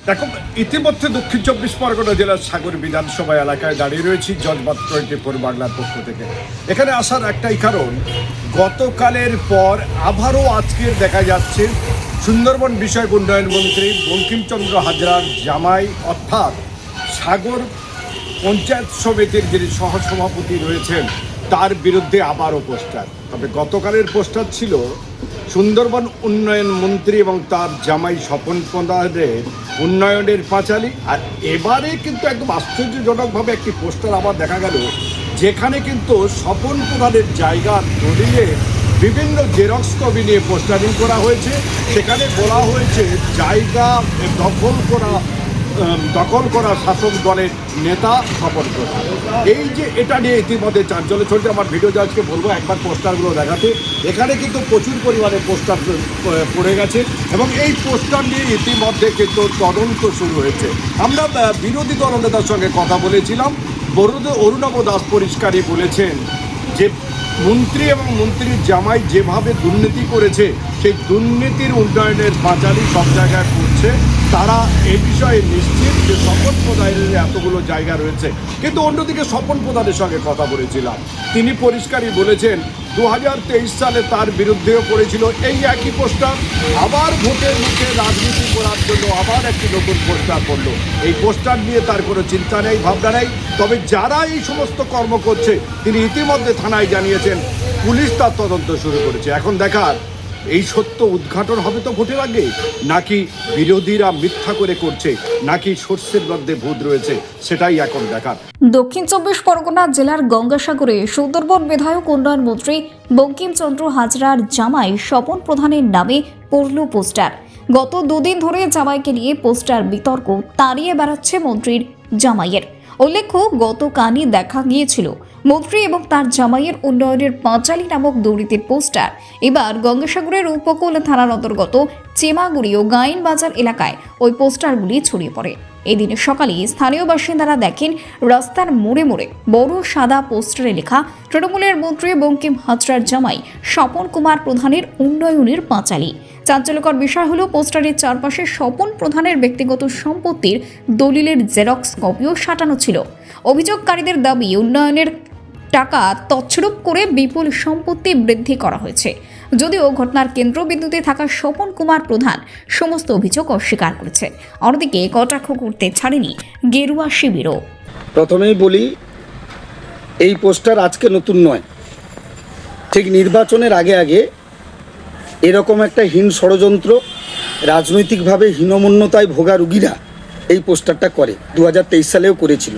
দেখো, ইতিমধ্যে দক্ষিণ 24 পরগনা জেলার সাগর বিধানসভা এলাকায় দাঁড়িয়ে রয়েছি জজবাত 24 বাংলার পক্ষ থেকে। এখানে আসার একটাই কারণ, গতকালের পর আবারও আজকের দেখা যাচ্ছে সুন্দরবন বিষয়ক উন্নয়ন মন্ত্রী বঙ্কিমচন্দ্র হাজরার জামাই অর্থাৎ সাগর পঞ্চায়েত সমিতির যিনি সহসভাপতি রয়েছেন তার বিরুদ্ধে আবারও পোস্টার। তবে গতকালের পোস্টার ছিল সুন্দরবন উন্নয়ন মন্ত্রী এবং তার জামাই স্বপন প্রধানের উন্নয়নের পাঁচালী। আর এবারে কিন্তু একদম আশ্চর্যজনকভাবে একটি পোস্টার আবার দেখা গেল, যেখানে কিন্তু স্বপন প্রধানের জায়গা দলিলে বিভিন্ন জেরক্স কপি নিয়ে পোস্টারিং করা হয়েছে। সেখানে বলা হয়েছে জায়গা দখল করা শাসক দলের নেতা স্বপন প্রধান। এই যে এটা নিয়ে ইতিমধ্যে চাঞ্চল্য চলছে। আমার ভিডিও জাজকে বলবো একবার পোস্টারগুলো দেখাতে। এখানে কিন্তু প্রচুর পরিমাণে পোস্টার পড়ে গেছে এবং এই পোস্টার নিয়ে ইতিমধ্যে কিন্তু তদন্ত শুরু হয়েছে। আমরা বিরোধী দলনেতার সঙ্গে কথা বলেছিলাম। অরুণাভ দাস পরিষ্কারই বলেছেন যে মন্ত্রী এবং মন্ত্রীর জামাই যেভাবে দুর্নীতি করেছে সেই দুর্নীতির উন্নয়নের পাঁচালী সব জায়গায় করছে। তারা এ বিষয়ে নিশ্চিত যে স্বপন প্রধানের এতগুলো জায়গা রয়েছে। কিন্তু অন্যদিকে স্বপন প্রধানের সঙ্গে কথা বলেছিলাম, তিনি পরিষ্কারই বলেছেন 2023 সালে তার বিরুদ্ধেও করেছিল এই একই পোস্টার। আবার ভোটের মুখে রাজনীতি করার জন্য আবার একটি নতুন পোস্টার পড়লো। এই পোস্টার নিয়ে তার কোনো চিন্তা নেই, ভাবনা নেই। তবে যারা এই সমস্ত কর্ম করছে তিনি ইতিমধ্যে থানায় জানিয়েছেন, পুলিশ তার তদন্ত শুরু করেছে। এখন দেখার এই সত্য উদ্ঘাটন হবে তো ভোটের আগে, নাকি বিরোধীরা মিথ্যা করে করছে, নাকি সর্ষের মধ্যে ভূত রয়েছে, সেটাই এখন দেখার। দক্ষিণ 24 পরগনা জেলার গঙ্গাসাগরে সুন্দরবন বিধায়ক উন্নয়ন মন্ত্রী বঙ্কিমচন্দ্র হাজরার জামাই স্বপন প্রধানের নামে পড়ল পোস্টার। গত দুদিন ধরে জামাইকে নিয়ে পোস্টার বিতর্ক তাড়িয়ে বেড়াচ্ছে মন্ত্রীর জামাইয়ের। উল্লেখ্য, গতকালই দেখা গিয়েছিল মন্ত্রী এবং তার জামাইয়ের উন্নয়নের পাঁচালী নামক দুর্নীতির পোস্টার এবার গঙ্গাসাগরের উপকূল থানার অন্তর্গত চেমাগুড়ি ও গাইন বাজার এলাকায় ওই পোস্টারগুলি ছড়িয়ে পড়ে। এদিন সকালে স্থানীয় বাসিন্দারা দেখেন রাস্তার মোড়ে মোড়ে বড় সাদা পোস্টারে লেখা তৃণমূলের মন্ত্রী বঙ্কিম হাজরার জামাই স্বপন কুমার প্রধানের উন্নয়নের পাঁচালী। চাঞ্চল্যকর বিষয় হলো, পোস্টারের চারপাশে স্বপন প্রধানের ব্যক্তিগত সম্পত্তির দলিলের জেরক্স কপিও সাঁটানো ছিল। অভিযোগকারীদের দাবি, উন্নয়নের টাকা তছরূপ করে বিপুল সম্পত্তি বৃদ্ধি করা হয়েছে। যদিও ঘটনার কেন্দ্রবিন্দুতে থাকা স্বপন কুমার প্রধান সমস্ত অভিযোগ অস্বীকার করেছে। অন্যদিকে কটাক্ষ করতে ছাড়েনি গেরুয়া শিবিরও। প্রথমেই বলি, এই পোস্টার আজকে নতুন নয়। ঠিক নির্বাচনের আগে আগে এরকম একটা হীন ষড়যন্ত্র, রাজনৈতিকভাবে হীনমন্যতায় ভোগা রুগীরা এই পোস্টারটা করে। 2023 সালেও করেছিল।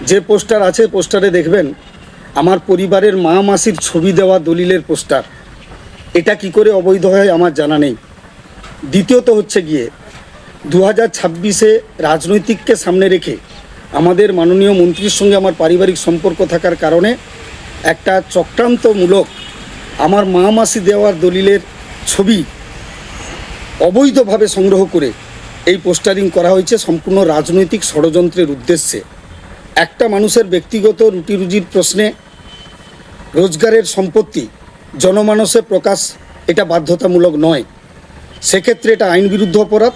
যে পোস্টার আছে, পোস্টারে দেখবেন আমার পরিবারের মা মাসির ছবি দেওয়া দলিলের পোস্টার। এটা কি করে অবৈধ হয় আমার জানা নেই। দ্বিতীয়ত হচ্ছে গিয়ে 2026-এ রাজনৈতিককে সামনে রেখে আমাদের মাননীয় মন্ত্রীর সঙ্গে আমার পারিবারিক সম্পর্ক থাকার কারণে একটা চক্রান্তমূলক আমার মা মাসি দেওয়ার দলিলের ছবি অবৈধভাবে সংগ্রহ করে এই পোস্টারিং করা হয়েছে সম্পূর্ণ রাজনৈতিক ষড়যন্ত্রের উদ্দেশ্যে। একটা মানুষের ব্যক্তিগত রুটি রুজির প্রশ্নে রোজগারের সম্পত্তি জনমানসে প্রকাশ এটা বাধ্যতামূলক নয়। সেক্ষেত্রে এটা আইন বিরুদ্ধ অপরাধ।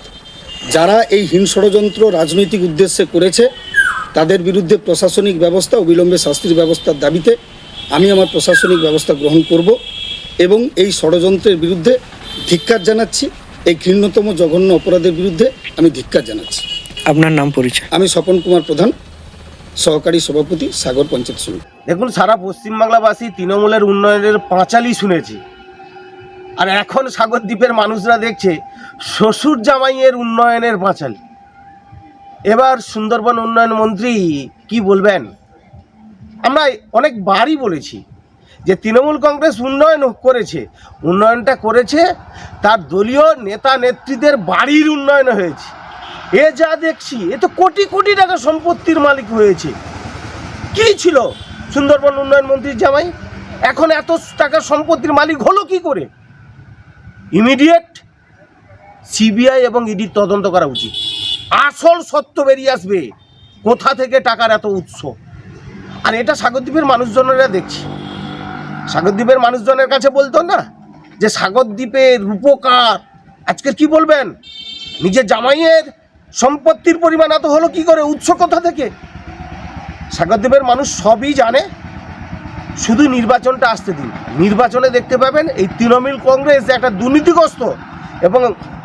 যারা এই হীন ষড়যন্ত্র রাজনৈতিক উদ্দেশ্যে করেছে তাদের বিরুদ্ধে প্রশাসনিক ব্যবস্থা, অবিলম্বে শাস্তির ব্যবস্থার দাবিতে আমি আমার প্রশাসনিক ব্যবস্থা গ্রহণ করব এবং এই ষড়যন্ত্রের বিরুদ্ধে ধিক্কার জানাচ্ছি। এই ঘৃণ্যতম জঘন্য অপরাধের বিরুদ্ধে আমি ধিক্কার জানাচ্ছি। আপনার নাম, পরিচয়? আমি স্বপন কুমার প্রধান, সহকারী সভাপতি, সাগর পঞ্চায়েত সমিতি। দেখুন, সারা পশ্চিমবাংলাবাসী তৃণমূলের উন্নয়নের পাঁচালী শুনেছি, আর এখন সাগরদ্বীপের মানুষরা দেখছে শ্বশুর জামাইয়ের উন্নয়নের পাঁচালী। এবার সুন্দরবন উন্নয়ন মন্ত্রী কি বলবেন? আমরা অনেকবারই বলেছি যে তৃণমূল কংগ্রেস উন্নয়ন করেছে, উন্নয়নটা করেছে তার দলীয় নেতা নেত্রীদের বাড়ির উন্নয়ন হয়েছে। এ যা দেখছি, এ তো কোটি কোটি টাকা সম্পত্তির মালিক হয়েছে। কী ছিল সুন্দরবন উন্নয়ন মন্ত্রীর জামাই? এখন এত টাকার সম্পত্তির মালিক হলো কি করে? ইমিডিয়েট সিবিআই এবং ইডির তদন্ত করা উচিত। আসল সত্য বেরিয়ে আসবে, কোথা থেকে টাকার এত উৎস। আর এটা সাগরদ্বীপের মানুষজনেরা দেখছি। সাগরদ্বীপের মানুষজনের কাছে বলতো না যে সাগরদ্বীপের রূপকার, আজকে কি বলবেন? নিজের জামাইয়ের সম্পত্তির পরিমাণ এত হলো কি করে, উৎস কোথা থেকে? সাগরদ্বীপের মানুষ সবই জানে, শুধু নির্বাচনটা আসতে দিন। নির্বাচনে দেখতে পাবেন এই তৃণমূল কংগ্রেস একটা দুর্নীতিগ্রস্ত, এবং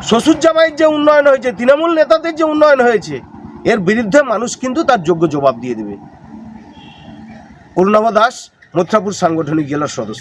শ্বশুর জামাইয়ের যে উন্নয়ন হয়েছে, তৃণমূল নেতাদের যে উন্নয়ন হয়েছে, এর বিরুদ্ধে মানুষ কিন্তু তার যোগ্য জবাব দিয়ে দেবে। অরুণাভ দাস, মথুরাপুর সাংগঠনিক জেলার সদস্য।